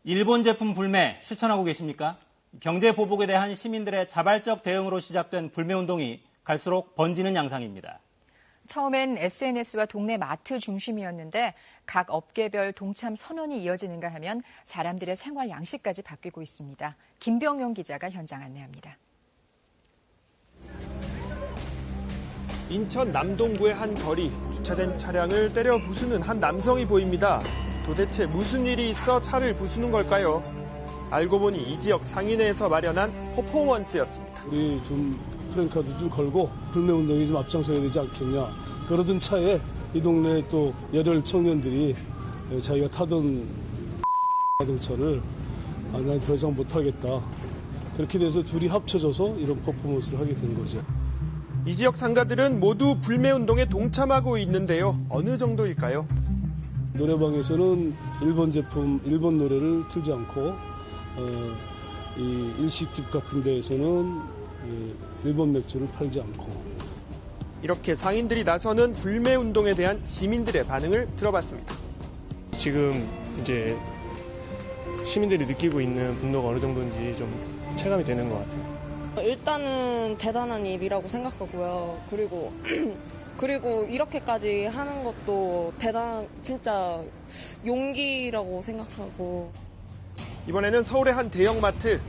일본 제품 불매 실천하고 계십니까? 경제 보복에 대한 시민들의 자발적 대응으로 시작된 불매운동이 갈수록 번지는 양상입니다. 처음엔 SNS와 동네 마트 중심이었는데 각 업계별 동참 선언이 이어지는가 하면 사람들의 생활 양식까지 바뀌고 있습니다. 김병용 기자가 현장 안내합니다. 인천 남동구의 한 거리, 주차된 차량을 때려 부수는 한 남성이 보입니다. 도대체 무슨 일이 있어 차를 부수는 걸까요? 알고 보니 이 지역 상인회에서 마련한 퍼포먼스였습니다. 우리 좀 프랭카드 좀 걸고 불매운동이 좀 앞장서야 되지 않겠냐. 그러던 차에 이 동네 또 열혈 청년들이 자기가 타던 자동차를 난 더 이상 못하겠다. 그렇게 돼서 둘이 합쳐져서 이런 퍼포먼스를 하게 된 거죠. 이 지역 상가들은 모두 불매운동에 동참하고 있는데요. 어느 정도일까요? 노래방에서는 일본 제품, 일본 노래를 틀지 않고 이 일식집 같은 데에서는 일본 맥주를 팔지 않고. 이렇게 상인들이 나서는 불매운동에 대한 시민들의 반응을 들어봤습니다. 지금 이제 시민들이 느끼고 있는 분노가 어느 정도인지 좀 체감이 되는 것 같아요. 일단은 대단한 일이라고 생각하고요. 그리고 이렇게까지 하는 것도 진짜 용기라고 생각하고. 이번에는 서울의 한 대형마트,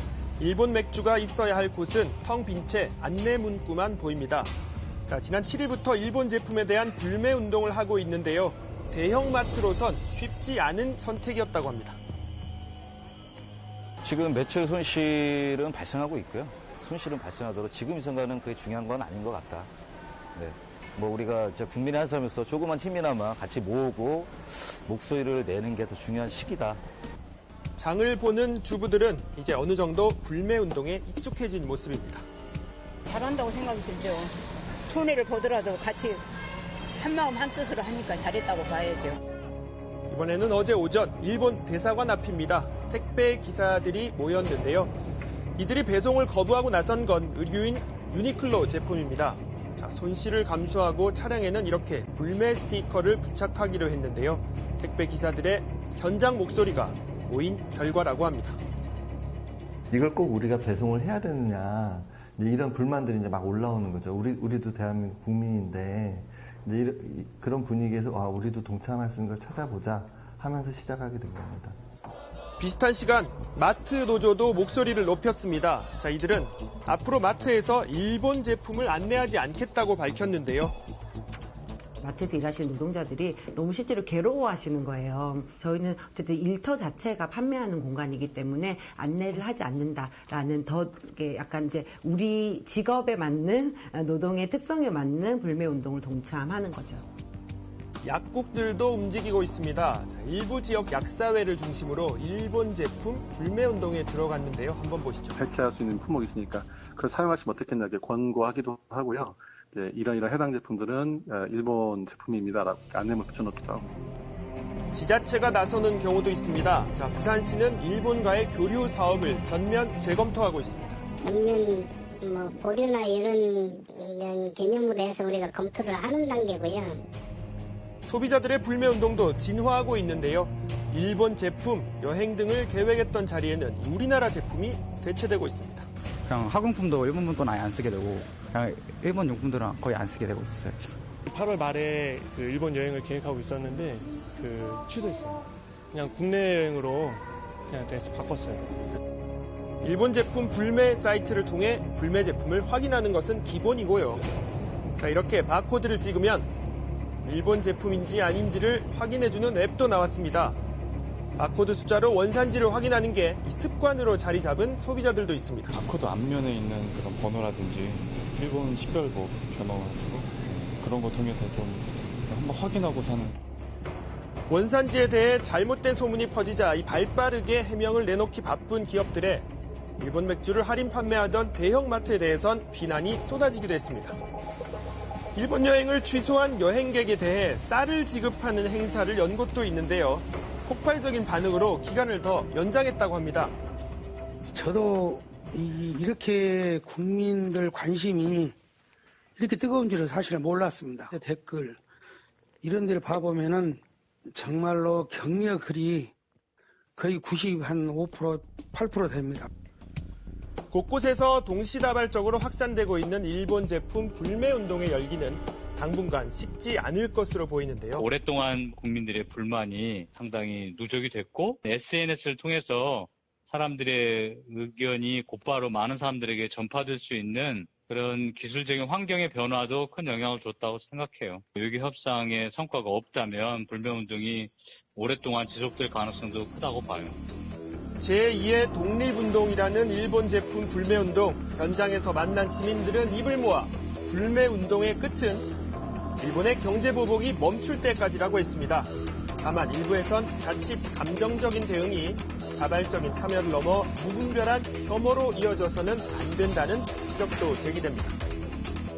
일본 맥주가 있어야 할 곳은 텅 빈 채 안내 문구만 보입니다. 자, 지난 7일부터 일본 제품에 대한 불매 운동을 하고 있는데요. 대형마트로선 쉽지 않은 선택이었다고 합니다. 지금 매출 손실은 발생하고 있고요. 손실은 발생하도록 지금 이 순간은 그게 중요한 건 아닌 것 같다. 네. 우리가 국민의 한 사람으로서 조그만 힘이나마 같이 모으고 목소리를 내는 게 더 중요한 시기다. 장을 보는 주부들은 이제 어느 정도 불매 운동에 익숙해진 모습입니다. 잘한다고 생각이 들죠. 손해를 보더라도 같이 한마음 한뜻으로 하니까 잘했다고 봐야죠. 이번에는 어제 오전 일본 대사관 앞입니다. 택배 기사들이 모였는데요. 이들이 배송을 거부하고 나선 건 의류인 유니클로 제품입니다. 자, 손실을 감수하고 차량에는 이렇게 불매 스티커를 부착하기로 했는데요. 택배 기사들의 현장 목소리가 모인 결과라고 합니다. 이걸 꼭 우리가 배송을 해야 되느냐. 이런 불만들이 이제 막 올라오는 거죠. 우리도 대한민국 국민인데 이제 그런 분위기에서 우리도 동참할 수 있는 걸 찾아보자 하면서 시작하게 된 겁니다. 비슷한 시간 마트 노조도 목소리를 높였습니다. 자, 이들은 앞으로 마트에서 일본 제품을 안내하지 않겠다고 밝혔는데요. 마트에서 일하시는 노동자들이 너무 실제로 괴로워하시는 거예요. 저희는 어쨌든 일터 자체가 판매하는 공간이기 때문에 안내를 하지 않는다라는 더 약간 이제 우리 직업에 맞는 노동의 특성에 맞는 불매 운동을 동참하는 거죠. 약국들도 움직이고 있습니다. 자, 일부 지역 약사회를 중심으로 일본 제품 불매 운동에 들어갔는데요. 한번 보시죠. 해체할 수 있는 품목이 있으니까 그걸 사용하시면 어떻겠냐 이렇게 권고하기도 하고요. 이런 해당 제품들은 일본 제품입니다라고 안내문 붙여놓기도 하고. 지자체가 나서는 경우도 있습니다. 자, 부산시는 일본과의 교류 사업을 전면 재검토하고 있습니다. 전면 보류나 이런 개념으로 해서 우리가 검토를 하는 단계고요. 소비자들의 불매 운동도 진화하고 있는데요. 일본 제품, 여행 등을 계획했던 자리에는 우리나라 제품이 대체되고 있습니다. 그냥 학용품도 일본 건 아예 안 쓰게 되고 그냥 일본 용품들은 거의 안 쓰게 되고 있어요, 지금. 8월 말에 일본 여행을 계획하고 있었는데 취소했어요. 그냥 국내 여행으로 그냥 다시 바꿨어요. 일본 제품 불매 사이트를 통해 불매 제품을 확인하는 것은 기본이고요. 자, 이렇게 바코드를 찍으면 일본 제품인지 아닌지를 확인해주는 앱도 나왔습니다. 바코드 숫자로 원산지를 확인하는 게 습관으로 자리 잡은 소비자들도 있습니다. 바코드 앞면에 있는 그런 번호라든지 일본 식별법 번호 같은 거 그런 거 통해서 좀 한번 확인하고 사는. 원산지에 대해 잘못된 소문이 퍼지자 이 발빠르게 해명을 내놓기 바쁜 기업들에 일본 맥주를 할인 판매하던 대형마트에 대해선 비난이 쏟아지기도 했습니다. 일본 여행을 취소한 여행객에 대해 쌀을 지급하는 행사를 연 곳도 있는데요. 폭발적인 반응으로 기간을 더 연장했다고 합니다. 저도 이렇게 국민들 관심이 이렇게 뜨거운 줄은 사실 몰랐습니다. 댓글 이런 데를 봐보면은 정말로 격려 글이 거의 95%, 8% 됩니다. 곳곳에서 동시다발적으로 확산되고 있는 일본 제품 불매운동의 열기는 당분간 식지 않을 것으로 보이는데요. 오랫동안 국민들의 불만이 상당히 누적이 됐고 SNS를 통해서 사람들의 의견이 곧바로 많은 사람들에게 전파될 수 있는 그런 기술적인 환경의 변화도 큰 영향을 줬다고 생각해요. 외교 협상의 성과가 없다면 불매운동이 오랫동안 지속될 가능성도 크다고 봐요. 제2의 독립운동이라는 일본 제품 불매운동. 현장에서 만난 시민들은 입을 모아 불매운동의 끝은 일본의 경제보복이 멈출 때까지라고 했습니다. 다만 일부에선 자칫 감정적인 대응이 자발적인 참여를 넘어 무분별한 혐오로 이어져서는 안 된다는 지적도 제기됩니다.